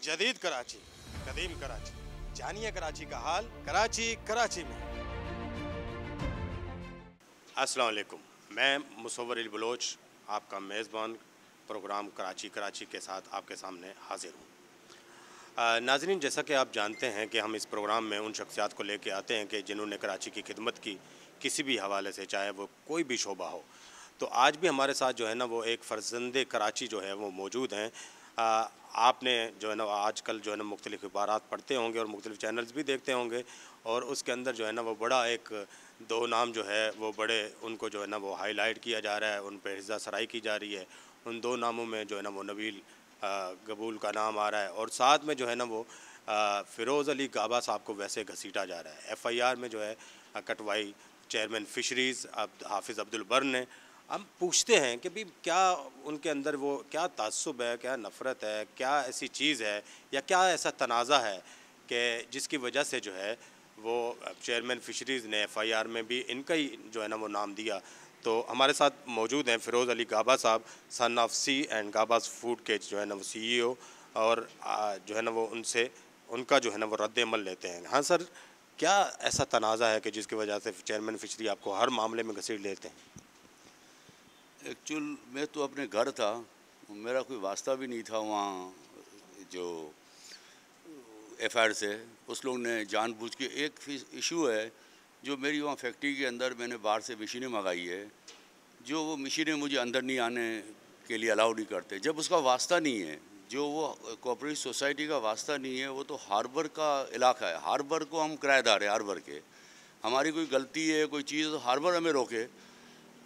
जदीद कराची, कदीम कराची, जानिए कराची का हाल कराची कराची में। अस्सलाम वालेकुम, मैं मुसव्वर बलोच आपका मेज़बान प्रोग्राम कराची कराची के साथ आपके सामने हाजिर हूँ। नाज़रीन, जैसा कि आप जानते हैं कि हम इस प्रोग्राम में उन शख्सियात को लेके आते हैं कि जिन्होंने कराची की खिदमत की किसी भी हवाले से, चाहे वो कोई भी शोबा हो। तो आज भी हमारे साथ जो है ना वो एक फ़र्जंदे कराची जो है वो मौजूद हैं। आपने जो है ना आजकल जो है ना मुख्तलिफ़ अखबारात पढ़ते होंगे और मुख्तलिफ़ चैनल्स भी देखते होंगे, और उसके अंदर जो है ना वो बड़ा एक दो नाम जो है वो बड़े उनको जो है ना वो हाईलाइट किया जा रहा है, उन पर हिज़्ज़ा सराई की जा रही है। उन दो नामों में जो है ना वो नबील गबूल का नाम आ रहा है, और साथ में जो है ना वो फ़िरोज़ अली गाबा साहब को वैसे घसीटा जा रहा है। FIR में जो है कटवाई चेयरमैन फ़िशरीज़ हाफिज़ अब्दुल बर ने। हम पूछते हैं कि भाई क्या उनके अंदर वो क्या ताज्जुब है, क्या नफ़रत है, क्या ऐसी चीज़ है या क्या ऐसा तनाज़ा है कि जिसकी वजह से जो है वो चेयरमैन फ़िशरीज़ ने FIR में भी इनका ही जो है ना वो नाम दिया। तो हमारे साथ मौजूद हैं फ़िरोज़ अली गाबा साहब, son of C and Gabas food के जो है ना वो CEO, और जो है ना वो उनसे उनका जो है ना वो रद्द-ए-अमल लेते हैं। हाँ सर, क्या ऐसा तनाज़ा है कि जिसकी वजह से चेयरमैन फ़िशरी आपको हर मामले में घसीट लेते हैं? एक्चुअल मैं तो अपने घर था, मेरा कोई वास्ता भी नहीं था वहाँ जो FIR से। उस लोग ने जानबूझ के एक इशू है जो मेरी वहाँ फैक्ट्री के अंदर मैंने बाहर से मशीनें मंगाई है, जो वो मशीनें मुझे अंदर नहीं आने के लिए अलाउ नहीं करते जब उसका वास्ता नहीं है। जो वो कोऑपरेटिव सोसाइटी का वास्ता नहीं है, वो तो हार्बर का इलाका है। हार्बर को हम किराएदार हैं, हार्बर के। हमारी कोई गलती है कोई चीज़ तो हार्बर हमें रोके,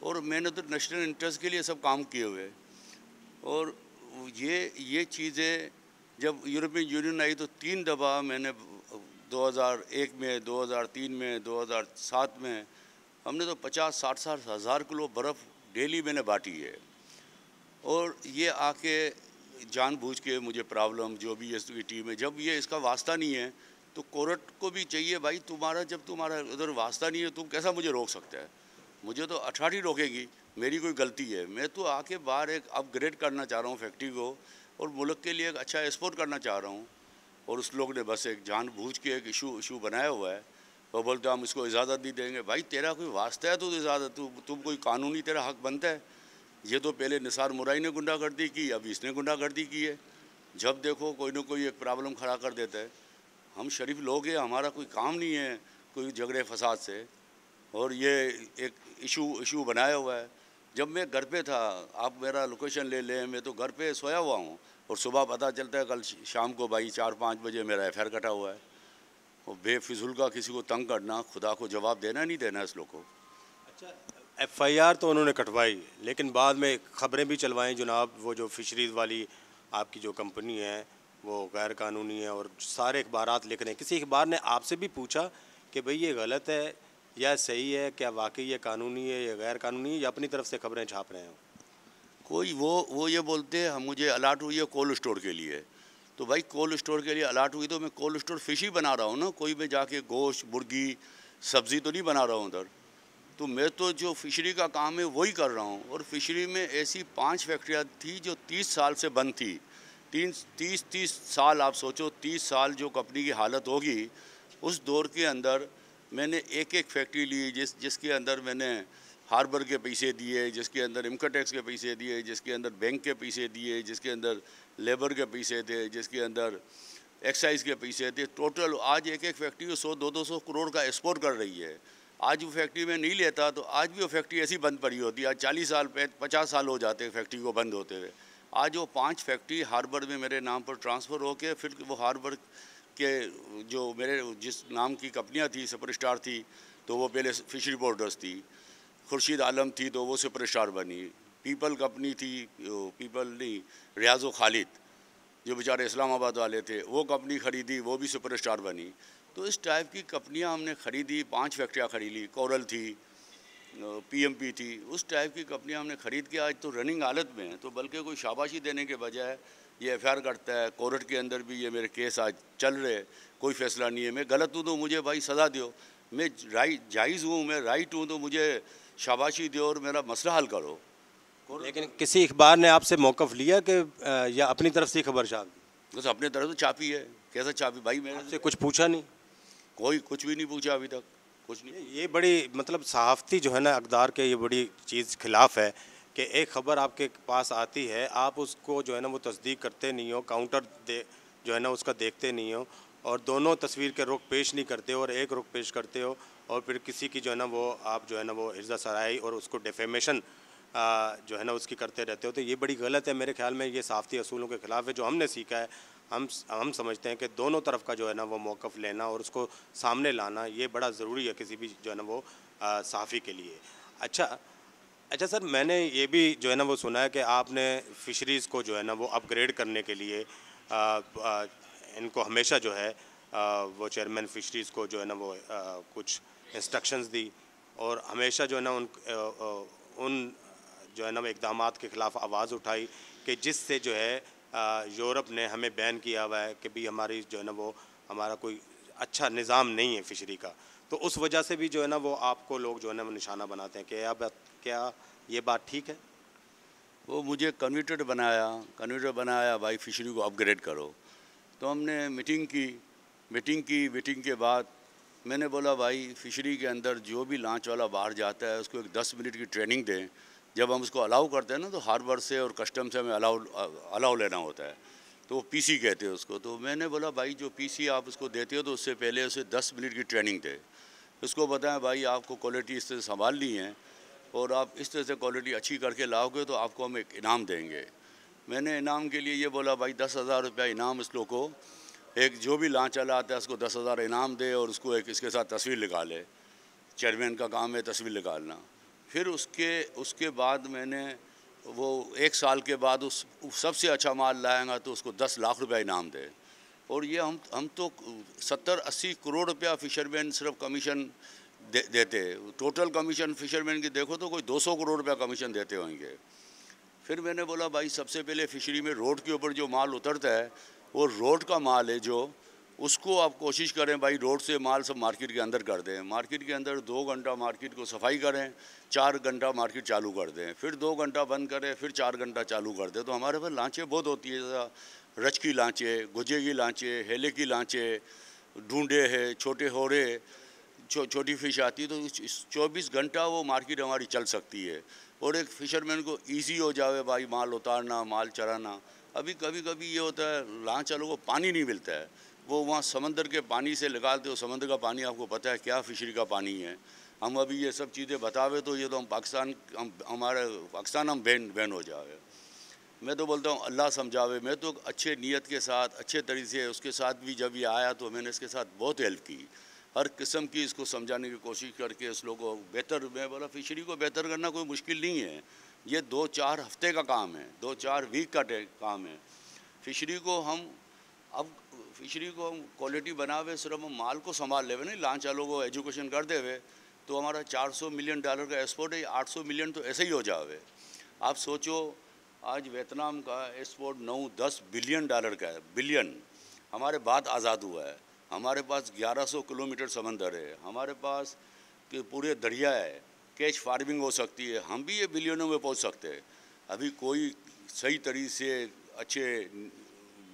और मैंने तो नेशनल इंटरेस्ट के लिए सब काम किए हुए। और ये चीज़ें जब यूरोपियन यूनियन आई तो 3 दफ़ा मैंने 2001 में, 2003 में, 2007 में हमने तो 50-60 हज़ार किलो बर्फ़ डेली मैंने बांटी है। और ये आके जानबूझ के मुझे प्रॉब्लम जो भी इसकी टीम है, जब ये इसका वास्ता नहीं है तो कोर्ट को भी चाहिए भाई, तुम्हारा जब तुम्हारा उधर वास्ता नहीं है तुम कैसा मुझे रोक सकता है? मुझे तो अथॉरिटी रोकेगी, मेरी कोई गलती है। मैं तो आके बाहर एक अपग्रेड करना चाह रहा हूँ फैक्ट्री को, और मुल्क के लिए एक अच्छा एक्सपोर्ट करना चाह रहा हूँ। और उस लोग ने बस एक जानबूझ के एक इशू बनाया हुआ है। वो बोलते हम इसको इजाज़त नहीं देंगे। भाई तेरा कोई वास्ता है तो इजाज़त, तुम कोई कानूनी तेरा हक बनता है। ये तो पहले निसार मुराई ने गुंडागर्दी की, अभी इसने गुंडागर्दी की है। जब देखो कोई ना कोई एक प्रॉब्लम खड़ा कर देता है। हम शरीफ लोग हैं, हमारा कोई काम नहीं है कोई झगड़े फसाद से, और ये एक इशू बनाया हुआ है। जब मैं घर पे था, आप मेरा लोकेशन ले लें, मैं तो घर पे सोया हुआ हूँ, और सुबह पता चलता है कल शाम को भाई 4-5 बजे मेरा FIR कटा हुआ है। और बेफिजूल का किसी को तंग करना, खुदा को जवाब देना नहीं देना इस लोग को। अच्छा, FIR तो उन्होंने कटवाई, लेकिन बाद में खबरें भी चलवाई जनाब, वो जो फ़िशरीज़ वाली आपकी जो कंपनी है वो गैर कानूनी है, और सारे अखबारात लिख रहे हैं। किसी अखबार ने आपसे भी पूछा कि भाई ये गलत है या सही है, क्या वाकई ये कानूनी है या गैर कानूनी है, या अपनी तरफ से खबरें छाप रहे हैं? कोई वो ये बोलते हैं हम मुझे अलाट हुई है कोल्ड स्टोर के लिए। तो भाई कोल्ड स्टोर के लिए अलाट हुई तो मैं कोल्ड स्टोर फ़िश ही बना रहा हूँ ना, कोई मैं जाके गोश्त मुर्गी सब्ज़ी तो नहीं बना रहा हूँ उधर। तो मैं तो जो फ़िशरी का काम है वही कर रहा हूँ। और फ़िशरी में ऐसी 5 फैक्ट्रियाँ थी जो 30 साल से बंद थी। 30 साल, आप सोचो 30 साल जो कंपनी की हालत होगी। उस दौर के अंदर मैंने एक फैक्ट्री ली जिसके अंदर मैंने हार्बर के पैसे दिए, जिसके अंदर इनकम टैक्स के पैसे दिए, जिसके अंदर बैंक के पैसे दिए, जिसके अंदर लेबर के पैसे थे, जिसके अंदर एक्साइज के पैसे थे। टोटल आज एक फैक्ट्री 100-200 करोड़ का एक्सपोर्ट कर रही है। आज वो फैक्ट्री में नहीं लेता तो आज भी वो फैक्ट्री ऐसी बंद पड़ी होती है। आज 40 साल 50 साल हो जाते हैं फैक्ट्री को बंद होते हुए। आज वो 5 फैक्ट्री हार्बर में मेरे नाम पर ट्रांसफ़र होके, फिर वो हार्बर के जो मेरे जिस नाम की कंपनियाँ थी, सुपरस्टार थी, तो वो पहले फ़िशरी बोर्डर्स थी, खुर्शीद आलम थी तो वो सुपरस्टार बनी, पीपल कंपनी थी, पीपल नहीं, रियाज़ो खालिद जो बेचारे इस्लामाबाद वाले थे, वो कंपनी ख़रीदी, वो भी सुपरस्टार बनी। तो इस टाइप की कंपनियां हमने ख़रीदी, 5 फैक्ट्रियाँ ख़रीदी, कोरल थी, PMP थी। उस टाइप की कंपनियां हमने ख़रीद के आज तो रनिंग हालत में है। तो बल्कि कोई शाबाशी देने के बजाय ये FIR करता है। कोर्ट के अंदर भी ये मेरे केस आज चल रहे, कोई फ़ैसला नहीं है। मैं गलत हूँ तो मुझे भाई सज़ा दो, मैं जायज़ हूँ, मैं राइट हूँ तो मुझे शाबाशी दो और मेरा मसला हल करो। लेकिन किसी अखबार ने आपसे मौक़िफ़ लिया कि या अपनी तरफ से खबर छाप दी? बस अपने तरफ से चापी है। कैसा चापी भाई? मैंने आपसे कुछ पूछा नहीं? कोई कुछ भी नहीं पूछा अभी तक, कुछ नहीं। ये बड़ी मतलब सहाफ़ती जो है ना अक़दार के ये बड़ी चीज़ खिलाफ़ है कि एक ख़बर आपके पास आती है, आप उसको जो है ना वो तस्दीक करते नहीं हो, काउंटर दे जो है ना उसका देखते नहीं हो, और दोनों तस्वीर के रुख पेश नहीं करते हो और एक रुख पेश करते हो, और फिर किसी की जो है ना वो आप जो है ना वो इज़्ज़त सराई और उसको डिफेमेशन जो है ना उसकी करते रहते हो। तो ये बड़ी गलत है मेरे ख़्याल में, ये सहाफ़ती असूलों के ख़िलाफ़ है। जो हमने सीखा है, हम समझते हैं कि दोनों तरफ का जो है ना वो मौक़िफ़ लेना और उसको सामने लाना ये बड़ा ज़रूरी है किसी भी जो है ना वो सहाफ़ी के लिए। अच्छा सर, मैंने ये भी जो है ना वो सुना है कि आपने फ़िशरीज़ को जो है ना वो अपग्रेड करने के लिए इनको हमेशा जो है वो चेयरमैन फ़िशरीज़ को जो है ना वो कुछ इंस्ट्रक्शंस दी, और हमेशा जो है ना उन जो है ना वो इक़दामात के ख़िलाफ़ आवाज़ उठाई कि जिससे जो है यूरोप ने हमें बैन किया हुआ है कि भी हमारी जो है ना वो हमारा कोई अच्छा निज़ाम नहीं है फ़िशरी का। तो उस वजह से भी जो है ना वो आपको लोग जो है ना वो निशाना बनाते हैं कि अब क्या ये बात ठीक है? वो मुझे कन्वर्टर बनाया भाई, फ़िशरी को अपग्रेड करो। तो हमने मीटिंग के बाद मैंने बोला भाई फ़िशरी के अंदर जो भी लॉन्च वाला बाहर जाता है उसको एक 10 मिनट की ट्रेनिंग दें। जब हम उसको अलाउ करते हैं ना तो हार्बर से और कस्टम से हमें अलाउ लेना होता है, तो वो पीसी कहते हैं उसको। तो मैंने बोला भाई जो पीसी आप उसको देते हो तो उससे पहले उसे 10 मिनट की ट्रेनिंग दे, उसको बताएं भाई आपको क्वालिटी इस तरह से संभालनी है और आप इस तरह से क्वालिटी अच्छी करके लाओगे तो आपको हम एक इनाम देंगे। मैंने इनाम के लिए ये बोला भाई 10,000 रुपया इनाम इस लोग को, एक जो भी लॉन्च वाला आता है उसको 10,000 इनाम दे और उसको एक इसके साथ तस्वीर निकाले। चेयरमैन का काम है तस्वीर निकालना। फिर उसके बाद मैंने वो 1 साल के बाद उस सबसे अच्छा माल लाएगा तो उसको 10 लाख रुपया इनाम दे। और ये हम तो 70-80 करोड़ रुपया फ़िशरमैन सिर्फ कमीशन देते। टोटल कमीशन फ़िशरमैन की देखो तो कोई 200 करोड़ रुपया कमीशन देते होंगे। फिर मैंने बोला भाई सबसे पहले फ़िशरी में रोड के ऊपर जो माल उतरता है वो रोड का माल है, जो उसको आप कोशिश करें भाई रोड से माल सब मार्केट के अंदर कर दें। मार्केट के अंदर 2 घंटा मार्केट को सफाई करें, 4 घंटा मार्केट चालू कर दें, फिर 2 घंटा बंद करें, फिर 4 घंटा चालू कर दें। तो हमारे पास लांचें बहुत होती है, जैसा रच की लांचें, गुजे की लांचें, हेले की लांचें, ढूंढे है, छोटे होरे, छोटी फ़िश आती है। तो 24 घंटा वो मार्केट हमारी चल सकती है और एक फ़िशरमैन को ईजी हो जाए भाई माल उतारना, माल चराना। अभी कभी कभी ये होता है लांच वालों को पानी नहीं मिलता है, वो वहाँ समंदर के पानी से निकालते हो। समंदर का पानी आपको पता है क्या फ़िशरी का पानी है। हम अभी ये सब चीज़ें बतावे तो ये तो हमारे पाकिस्तान हम बैन हो जाए। मैं तो बोलता हूँ अल्लाह समझावे। मैं तो अच्छे नीयत के साथ अच्छे तरीके से उसके साथ भी जब ये आया तो मैंने इसके साथ बहुत हेल्प की, हर किस्म की इसको समझाने की कोशिश करके इस लोगों को बेहतर। मैं बोला फ़िशरी को बेहतर करना कोई मुश्किल नहीं है, ये 2-4 हफ्ते का काम है, 2-4 वीक का काम है। फ़िशरी को हम क्वालिटी बनावे, सिर्फ हम माल को संभाल ले नहीं, लांच वालों को एजुकेशन कर देवे तो हमारा $400 मिलियन का एक्सपोर्ट है, 800 मिलियन तो ऐसे ही हो जावे। आप सोचो आज वियतनाम का एक्सपोर्ट 9-10 बिलियन डॉलर का है, बिलियन। हमारे बाद आज़ाद हुआ है, हमारे पास 1100 किलोमीटर समंदर है, हमारे पास कि पूरे दरिया है, कैच फार्मिंग हो सकती है, हम भी ये बिलियनों में पहुंच सकते हैं। अभी कोई सही तरीके से अच्छे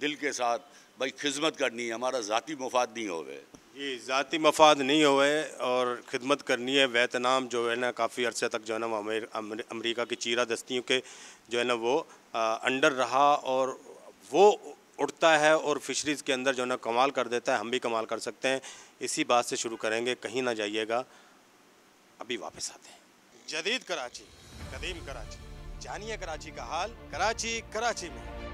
दिल के साथ भाई खिदमत करनी है, हमारा ज़ाती मफाद नहीं होवे। ये ज़ाती मफाद नहीं होवे और ख़िदमत करनी है। वियतनाम जो है ना काफ़ी अरसे तक जो है ना वो अमेरिका की चीरा दस्तियों के जो है ना वो अंडर रहा और वो उठता है और फ़िशरीज़ के अंदर जो है ना कमाल कर देता है। हम भी कमाल कर सकते हैं। इसी बात से शुरू करेंगे, कहीं ना जाइएगा, अभी वापस आते हैं। जदीद कराची, कदीम कराची, जानिए कराची का हाल, कराची में।